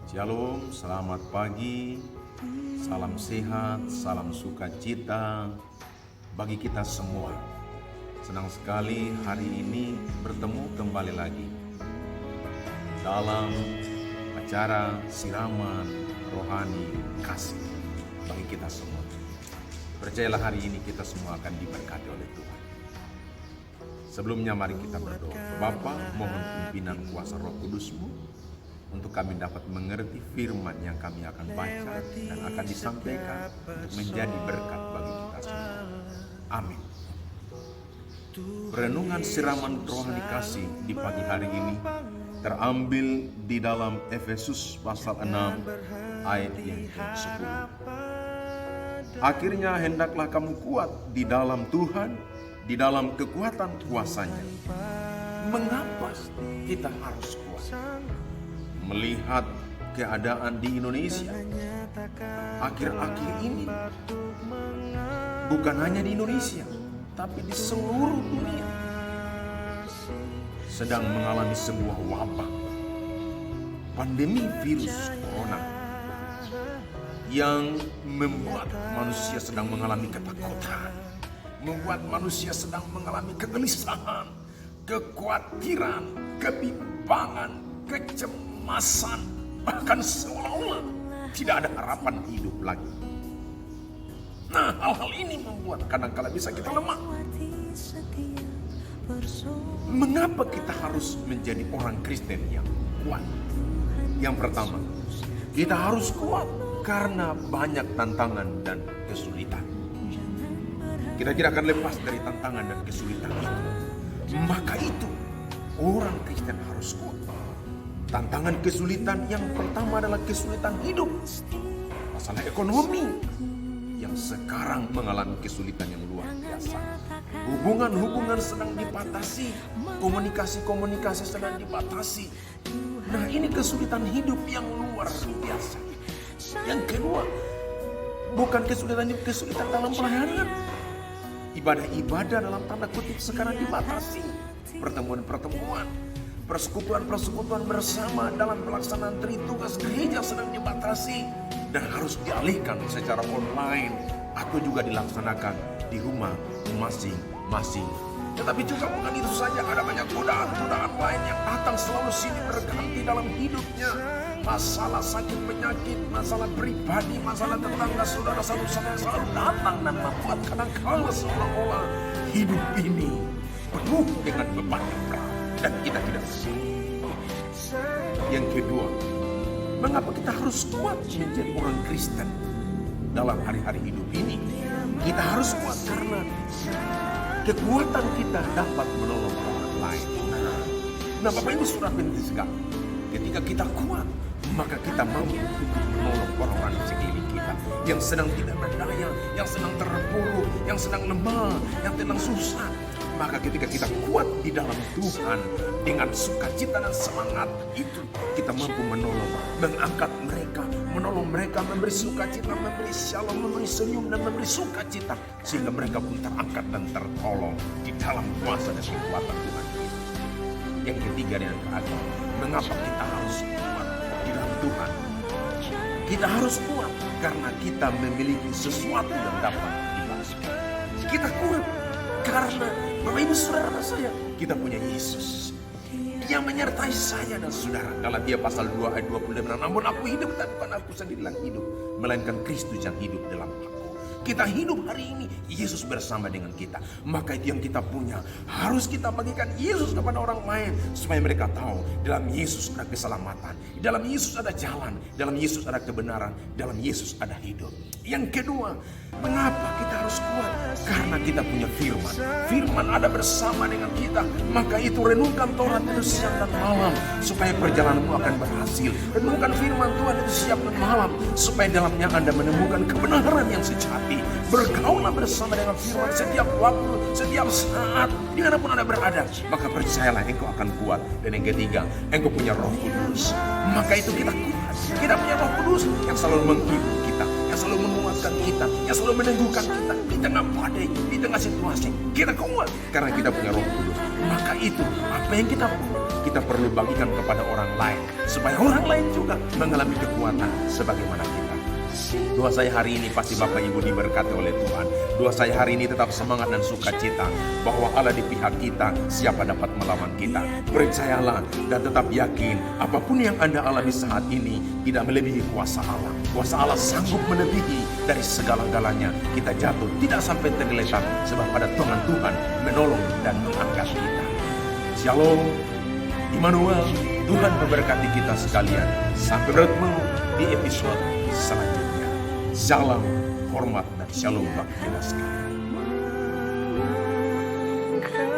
Shalom, selamat pagi, salam sehat, salam sukacita bagi kita semua. Senang sekali hari ini bertemu kembali lagi dalam acara siraman rohani kasih bagi kita semua. Percayalah hari ini kita semua akan diberkati oleh Tuhan. Sebelumnya mari kita berdoa. Bapa, mohon pimpinan kuasa Roh Kudus-Mu untuk kami dapat mengerti firman yang kami akan baca dan akan disampaikan untuk menjadi berkat bagi kita semua. Amin. Renungan siraman rohani kasih di pagi hari ini terambil di dalam Efesus pasal 6 ayat yang ke-10. Akhirnya hendaklah kamu kuat di dalam Tuhan, di dalam kekuatan kuasa-Nya. Mengapa kita harus kuat? Melihat keadaan di Indonesia akhir-akhir ini, bukan hanya di Indonesia tapi di seluruh dunia sedang mengalami sebuah wabah, pandemi virus corona yang membuat manusia sedang mengalami ketakutan, membuat manusia sedang mengalami kegelisahan, kekhawatiran, kebimbangan, kecemasan, bahkan seolah-olah tidak ada harapan hidup lagi. Nah, hal-hal ini membuat kadang-kala bisa kita lemah. Mengapa kita harus menjadi orang Kristen yang kuat? Yang pertama, kita harus kuat karena banyak tantangan dan kesulitan. Kita tidak akan lepas dari tantangan dan kesulitan itu. Maka itu, orang Kristen harus kuat. Tantangan kesulitan yang pertama adalah kesulitan hidup. Masalah ekonomi yang sekarang mengalami kesulitan yang luar biasa. Hubungan-hubungan sedang dibatasi, komunikasi-komunikasi sedang dibatasi. Nah, ini kesulitan hidup yang luar biasa. Yang kedua, bukan kesulitan hidup, kesulitan dalam pelayanan. Ibadah-ibadah dalam tanda kutip sekarang dibatasi. Pertemuan-pertemuan, persekutuan-persekutuan bersama dalam pelaksanaan tugas gereja sedang dibatasi dan harus dialihkan secara online atau juga dilaksanakan di rumah masing-masing. Tetapi juga bukan itu saja, ada banyak godaan-godaan lain yang datang selalu sini berganti dalam hidupnya. Masalah sakit penyakit, masalah pribadi, masalah tetangga saudara satu-satu selalu datang dan membuat kadang-kala seolah-olah hidup ini penuh dengan beban yang berat dan kita tidak siap. Yang kedua, mengapa kita harus kuat menjadi orang Kristen dalam hari-hari hidup ini? Kita harus kuat karena kekuatan kita dapat menolong orang lain. Nah, Bapak Ibu, sudah penting sekali. Ketika kita kuat, maka kita mampu untuk menolong orang-orang di sekeliling kita yang sedang tidak berdaya, yang sedang terpuruk, yang sedang lemah, yang sedang susah. Maka ketika kita kuat di dalam Tuhan dengan sukacita dan semangat itu, kita mampu menolong, mengangkat mereka, menolong mereka, memberi sukacita, memberi shalom, memberi senyum dan memberi sukacita, sehingga mereka pun terangkat dan tertolong di dalam kuasa dan kekuatan Tuhan. Yang ketiga dan terakhir, mengapa kita harus kuat di dalam Tuhan? Kita harus kuat karena kita memiliki sesuatu yang dapat dibalaskan. Kita kuat karena Bapak Ibu saudara saya, kita punya Yesus yang menyertai saya dan saudara. Galatia pasal 2 ayat 25, namun aku hidup dan bukan aku sendiri yang hidup, melainkan Kristus yang hidup dalam aku. Kita hidup hari ini, Yesus bersama dengan kita. Maka itu yang kita punya, harus kita bagikan Yesus kepada orang lain, supaya mereka tahu dalam Yesus ada keselamatan, dalam Yesus ada jalan, dalam Yesus ada kebenaran, dalam Yesus ada hidup. Yang kedua, mengapa kita harus kuat? Karena kita punya firman. Firman ada bersama dengan kita. Maka itu renungkan Taurat itu siang dan malam, supaya perjalananmu akan berhasil. Renungkan firman Tuhan itu siang dan malam, supaya dalamnya Anda menemukan kebenaran yang sejati. Bergaulah bersama dengan firman setiap waktu, setiap saat, dimanapun Anda berada. Maka percayalah, engkau akan kuat. Dan yang ketiga, engkau punya Roh Kudus. Maka itu kita kuat. Kita punya Roh Kudus yang selalu menghibur kita, yang selalu menguatkan kita, yang selalu meneguhkan kita di tengah badai, di tengah situasi. Kita kuat karena kita punya Roh Kudus. Maka itu apa yang kita perlu bagikan kepada orang lain, supaya orang lain juga mengalami kekuatan sebagaimana kita. Doa saya hari ini pasti Bapak Ibu diberkati oleh Tuhan. Doa saya hari ini tetap semangat dan sukacita bahwa Allah di pihak kita, siapa dapat melawan kita. Percayalah dan tetap yakin apapun yang Anda alami saat ini tidak melebihi kuasa Allah. Kuasa Allah sanggup melebihi dari segala-galanya. Kita jatuh tidak sampai tergeletak, sebab pada tangan Tuhan menolong dan mengangkat kita. Shalom, Immanuel. Tuhan memberkati kita sekalian. Sampai bertemu di episode selanjutnya. Salam, hormat, dan shalom bagi kita sekalian.